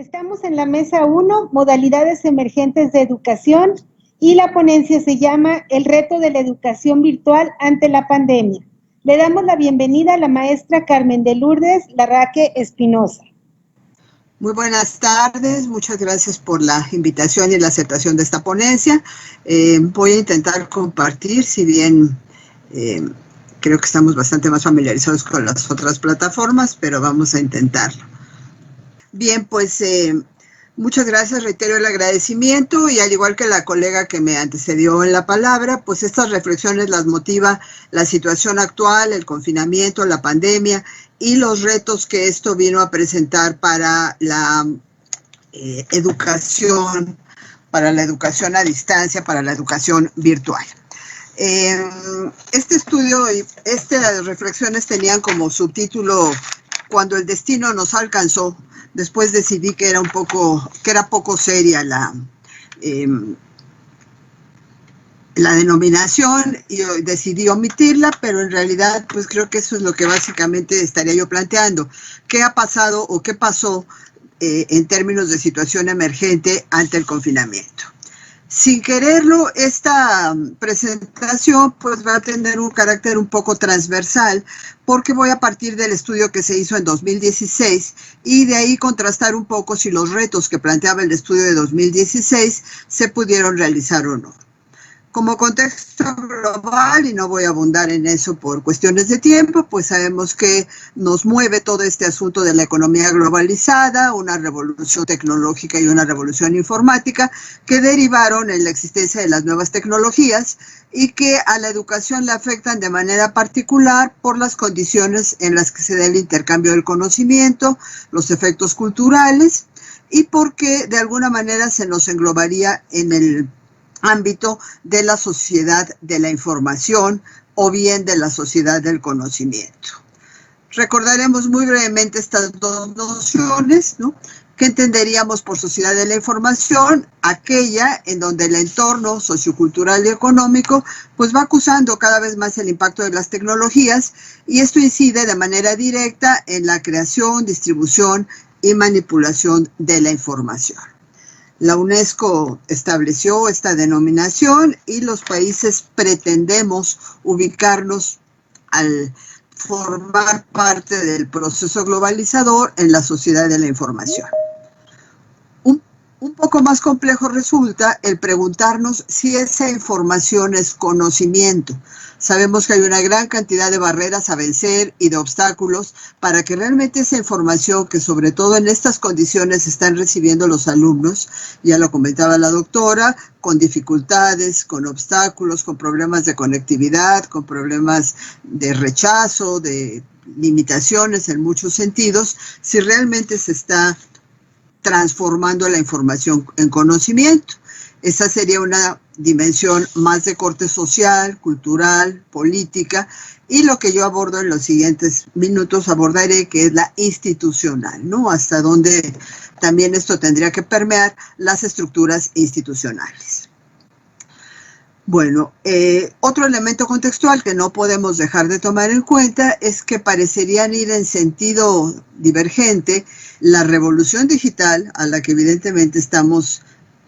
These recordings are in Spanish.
Estamos en la mesa 1, modalidades emergentes de educación, y la ponencia se llama El reto de la educación virtual ante la pandemia. Le damos la bienvenida a la maestra Carmen de Lourdes Larraque Espinosa. Muy buenas tardes, muchas gracias por la invitación y la aceptación de esta ponencia. Voy a intentar compartir, si bien creo que estamos bastante más familiarizados con las otras plataformas, pero vamos a intentarlo. Bien, pues muchas gracias, reitero el agradecimiento, y al igual que la colega que me antecedió en la palabra, pues estas reflexiones las motiva la situación actual, el confinamiento, la pandemia y los retos que esto vino a presentar para la educación a distancia, para la educación virtual. Este estudio y estas reflexiones tenían como subtítulo Cuando el destino nos alcanzó. Después decidí que era poco seria la denominación y decidí omitirla, pero en realidad pues creo que eso es lo que básicamente estaría yo planteando. ¿Qué ha pasado o qué pasó en términos de situación emergente ante el confinamiento? Sin quererlo, esta presentación pues va a tener un carácter un poco transversal, porque voy a partir del estudio que se hizo en 2016 y de ahí contrastar un poco si los retos que planteaba el estudio de 2016 se pudieron realizar o no. Como contexto global, y no voy a abundar en eso por cuestiones de tiempo, pues sabemos que nos mueve todo este asunto de la economía globalizada, una revolución tecnológica y una revolución informática que derivaron en la existencia de las nuevas tecnologías y que a la educación le afectan de manera particular por las condiciones en las que se da el intercambio del conocimiento, los efectos culturales, y porque de alguna manera se nos englobaría en el ámbito de la sociedad de la información o bien de la sociedad del conocimiento. Recordaremos muy brevemente estas dos nociones, ¿no? ¿Qué entenderíamos por sociedad de la información? Aquella en donde el entorno sociocultural y económico pues va acusando cada vez más el impacto de las tecnologías, y esto incide de manera directa en la creación, distribución y manipulación de la información. La UNESCO estableció esta denominación y los países pretendemos ubicarnos al formar parte del proceso globalizador en la sociedad de la información. Un poco más complejo resulta el preguntarnos si esa información es conocimiento. Sabemos que hay una gran cantidad de barreras a vencer y de obstáculos para que realmente esa información, que sobre todo en estas condiciones están recibiendo los alumnos, ya lo comentaba la doctora, con dificultades, con obstáculos, con problemas de conectividad, con problemas de rechazo, de limitaciones en muchos sentidos, si realmente se está transformando la información en conocimiento. Esa sería una dimensión más de corte social, cultural, política, y lo que yo abordo en los siguientes minutos abordaré, que es la institucional, ¿no? Hasta donde también esto tendría que permear las estructuras institucionales. Bueno, otro elemento contextual que no podemos dejar de tomar en cuenta es que parecerían ir en sentido divergente la revolución digital, a la que evidentemente estamos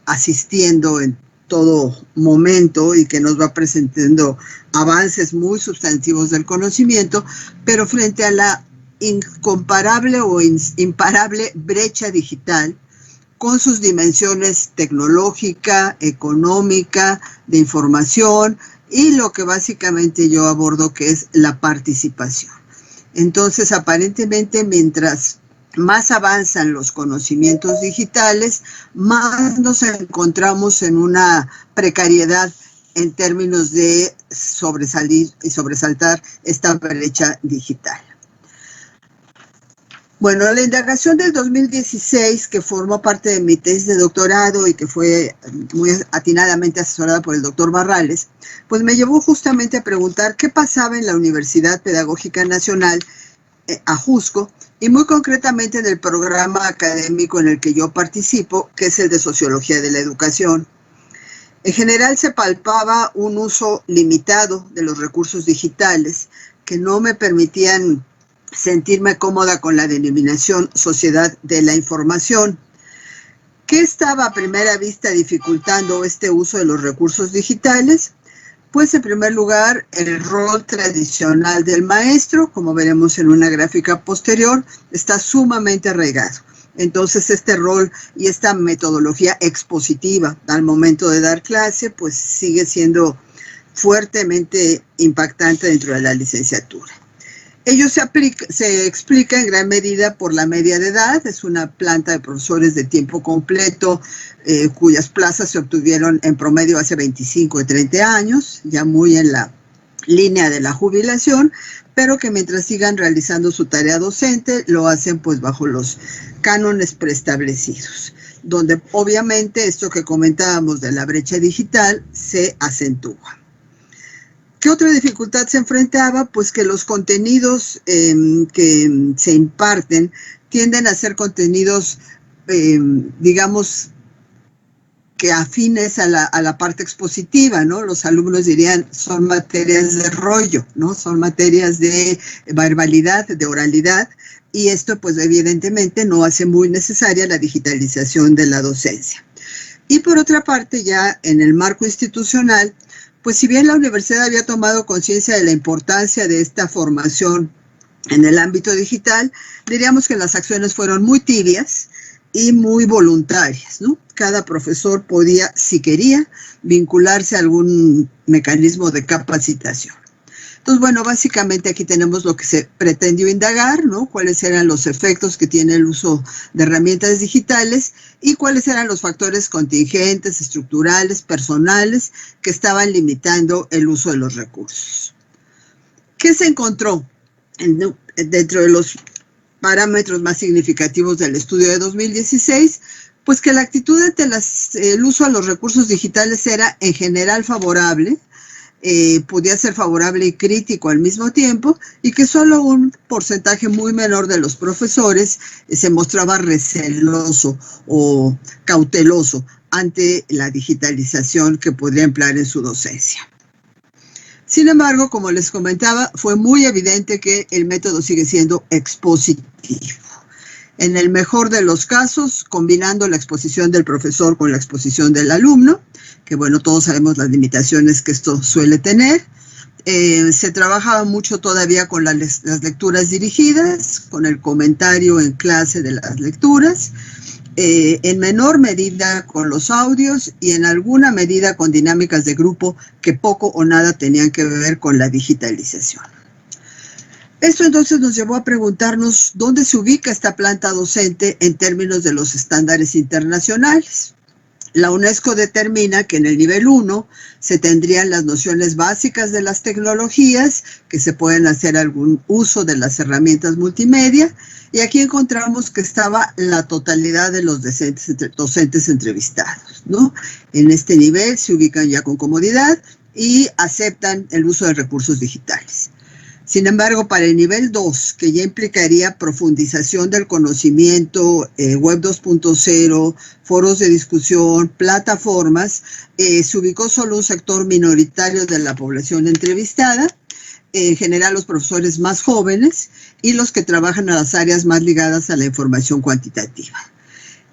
asistiendo en todo momento y que nos va presentando avances muy sustantivos del conocimiento, pero frente a la incomparable o imparable brecha digital, con sus dimensiones tecnológica, económica, de información, y lo que básicamente yo abordo, que es la participación. Entonces, aparentemente, mientras más avanzan los conocimientos digitales, más nos encontramos en una precariedad en términos de sobresalir y sobresaltar esta brecha digital. Bueno, la indagación del 2016, que formó parte de mi tesis de doctorado y que fue muy atinadamente asesorada por el doctor Barrales, pues me llevó justamente a preguntar qué pasaba en la Universidad Pedagógica Nacional, Ajusco, y muy concretamente en el programa académico en el que yo participo, que es el de Sociología de la Educación. En general se palpaba un uso limitado de los recursos digitales que no me permitían sentirme cómoda con la denominación sociedad de la información. ¿Qué estaba a primera vista dificultando este uso de los recursos digitales? Pues en primer lugar, el rol tradicional del maestro, como veremos en una gráfica posterior, está sumamente arraigado. Entonces este rol y esta metodología expositiva al momento de dar clase, pues sigue siendo fuertemente impactante dentro de la licenciatura. Ello se explica en gran medida por la media de edad. Es una planta de profesores de tiempo completo cuyas plazas se obtuvieron en promedio hace 25 y 30 años, ya muy en la línea de la jubilación, pero que mientras sigan realizando su tarea docente, lo hacen pues bajo los cánones preestablecidos, donde obviamente esto que comentábamos de la brecha digital se acentúa. ¿Qué otra dificultad se enfrentaba? Pues que los contenidos que se imparten tienden a ser contenidos, digamos, que afines a la parte expositiva, ¿no? Los alumnos dirían, son materias de rollo, ¿no? Son materias de verbalidad, de oralidad, y esto, pues, evidentemente no hace muy necesaria la digitalización de la docencia. Y por otra parte, ya en el marco institucional, pues si bien la universidad había tomado conciencia de la importancia de esta formación en el ámbito digital, diríamos que las acciones fueron muy tibias y muy voluntarias, ¿no? Cada profesor podía, si quería, vincularse a algún mecanismo de capacitación. Entonces, bueno, básicamente aquí tenemos lo que se pretendió indagar, ¿no? Cuáles eran los efectos que tiene el uso de herramientas digitales y cuáles eran los factores contingentes, estructurales, personales, que estaban limitando el uso de los recursos. ¿Qué se encontró dentro de los parámetros más significativos del estudio de 2016? Pues que la actitud ante el uso de los recursos digitales era en general favorable, podía ser favorable y crítico al mismo tiempo, y que solo un porcentaje muy menor de los profesores se mostraba receloso o cauteloso ante la digitalización que podría emplear en su docencia. Sin embargo, como les comentaba, fue muy evidente que el método sigue siendo expositivo. En el mejor de los casos, combinando la exposición del profesor con la exposición del alumno, que bueno, todos sabemos las limitaciones que esto suele tener. Se trabajaba mucho todavía con las lecturas dirigidas, con el comentario en clase de las lecturas, en menor medida con los audios y en alguna medida con dinámicas de grupo que poco o nada tenían que ver con la digitalización. Esto entonces nos llevó a preguntarnos dónde se ubica esta planta docente en términos de los estándares internacionales. La UNESCO determina que en el nivel 1 se tendrían las nociones básicas de las tecnologías, que se pueden hacer algún uso de las herramientas multimedia, y aquí encontramos que estaba la totalidad de los docentes entrevistados, ¿no? En este nivel se ubican ya con comodidad y aceptan el uso de recursos digitales. Sin embargo, para el nivel 2, que ya implicaría profundización del conocimiento, web 2.0, foros de discusión, plataformas, se ubicó solo un sector minoritario de la población entrevistada, en general los profesores más jóvenes y los que trabajan en las áreas más ligadas a la información cuantitativa.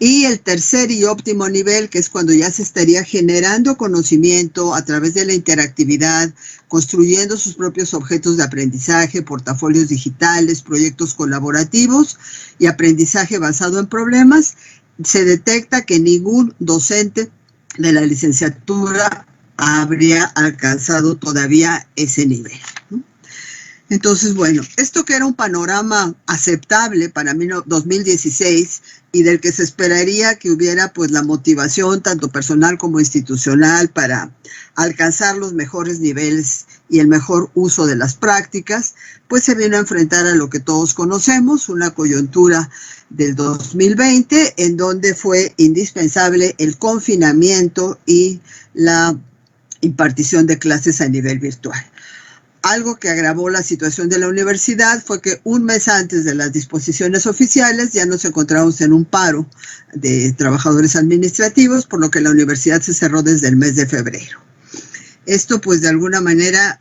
Y el tercer y óptimo nivel, que es cuando ya se estaría generando conocimiento a través de la interactividad, construyendo sus propios objetos de aprendizaje, portafolios digitales, proyectos colaborativos y aprendizaje basado en problemas, se detecta que ningún docente de la licenciatura habría alcanzado todavía ese nivel, ¿no? Entonces, bueno, esto que era un panorama aceptable para 2016 y del que se esperaría que hubiera pues la motivación tanto personal como institucional para alcanzar los mejores niveles y el mejor uso de las prácticas, pues se vino a enfrentar a lo que todos conocemos, una coyuntura del 2020 en donde fue indispensable el confinamiento y la impartición de clases a nivel virtual. Algo que agravó la situación de la universidad fue que un mes antes de las disposiciones oficiales ya nos encontrábamos en un paro de trabajadores administrativos, por lo que la universidad se cerró desde el mes de febrero. Esto pues de alguna manera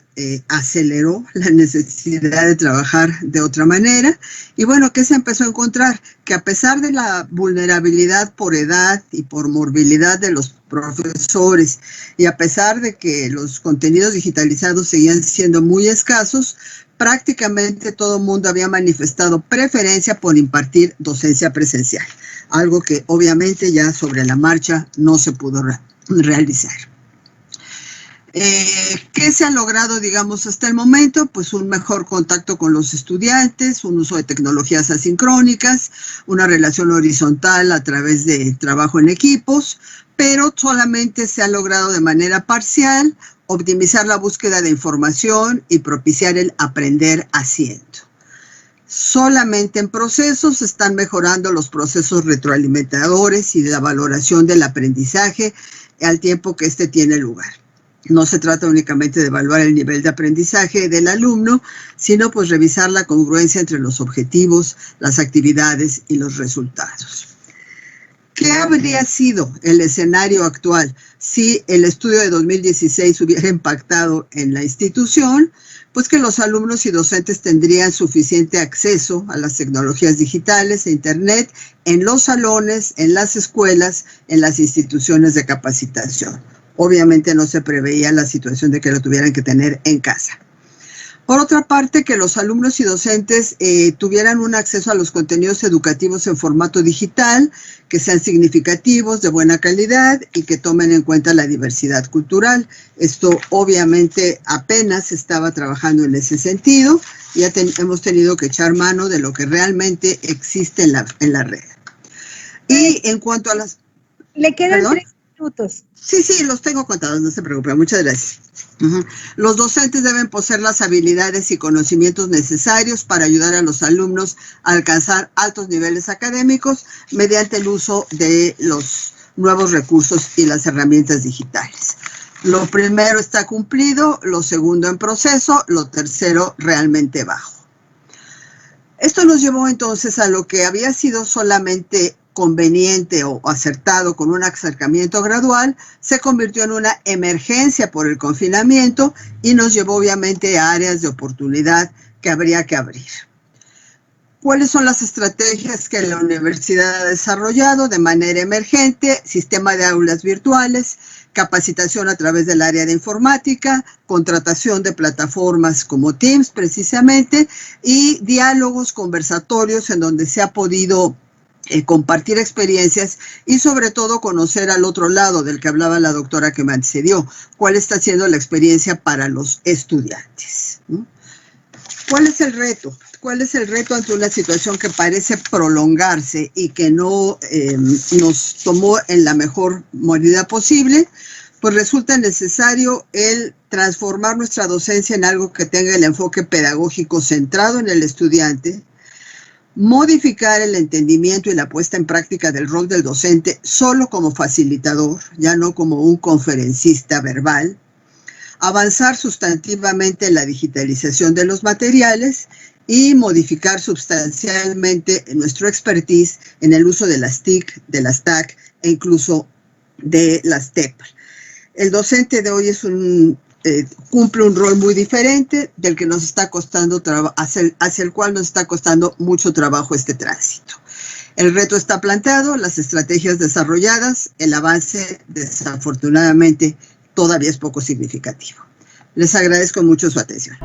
aceleró la necesidad de trabajar de otra manera. Y bueno, ¿qué se empezó a encontrar? Que a pesar de la vulnerabilidad por edad y por morbilidad de los profesores, y a pesar de que los contenidos digitalizados seguían siendo muy escasos, prácticamente todo el mundo había manifestado preferencia por impartir docencia presencial, algo que obviamente ya sobre la marcha no se pudo realizar. ¿Qué se ha logrado, digamos, hasta el momento? Pues un mejor contacto con los estudiantes, un uso de tecnologías asincrónicas, una relación horizontal a través de trabajo en equipos, pero solamente se ha logrado de manera parcial optimizar la búsqueda de información y propiciar el aprender haciendo. Solamente en procesos se están mejorando los procesos retroalimentadores y de la valoración del aprendizaje al tiempo que este tiene lugar. No se trata únicamente de evaluar el nivel de aprendizaje del alumno, sino pues revisar la congruencia entre los objetivos, las actividades y los resultados. ¿Qué habría sido el escenario actual si el estudio de 2016 hubiera impactado en la institución? Pues que los alumnos y docentes tendrían suficiente acceso a las tecnologías digitales e Internet en los salones, en las escuelas, en las instituciones de capacitación. Obviamente no se preveía la situación de que lo tuvieran que tener en casa. Por otra parte, que los alumnos y docentes tuvieran un acceso a los contenidos educativos en formato digital, que sean significativos, de buena calidad y que tomen en cuenta la diversidad cultural. Esto obviamente apenas estaba trabajando en ese sentido. Ya hemos tenido que echar mano de lo que realmente existe en la red. Y en cuanto a las... Le quedan ¿Perdón? 3 minutos. Sí, los tengo contados, no se preocupe, muchas gracias. Los docentes deben poseer las habilidades y conocimientos necesarios para ayudar a los alumnos a alcanzar altos niveles académicos mediante el uso de los nuevos recursos y las herramientas digitales. Lo primero está cumplido, lo segundo en proceso, lo tercero realmente bajo. Esto nos llevó entonces a lo que había sido solamente conveniente o acertado con un acercamiento gradual, se convirtió en una emergencia por el confinamiento y nos llevó obviamente a áreas de oportunidad que habría que abrir. ¿Cuáles son las estrategias que la universidad ha desarrollado de manera emergente? Sistema de aulas virtuales, capacitación a través del área de informática, contratación de plataformas como Teams precisamente y diálogos conversatorios en donde se ha podido compartir experiencias y sobre todo conocer al otro lado del que hablaba la doctora que me antecedió, cuál está siendo la experiencia para los estudiantes. ¿Cuál es el reto? ¿Cuál es el reto ante una situación que parece prolongarse y que no nos tomó en la mejor medida posible? Pues resulta necesario el transformar nuestra docencia en algo que tenga el enfoque pedagógico centrado en el estudiante, modificar el entendimiento y la puesta en práctica del rol del docente solo como facilitador, ya no como un conferencista verbal, avanzar sustantivamente en la digitalización de los materiales y modificar sustancialmente nuestro expertise en el uso de las TIC, de las TAC e incluso de las TEP. El docente de hoy cumple un rol muy diferente del que nos está costando hacia el cual nos está costando mucho trabajo este tránsito. El reto está planteado, las estrategias desarrolladas, el avance desafortunadamente todavía es poco significativo. Les agradezco mucho su atención.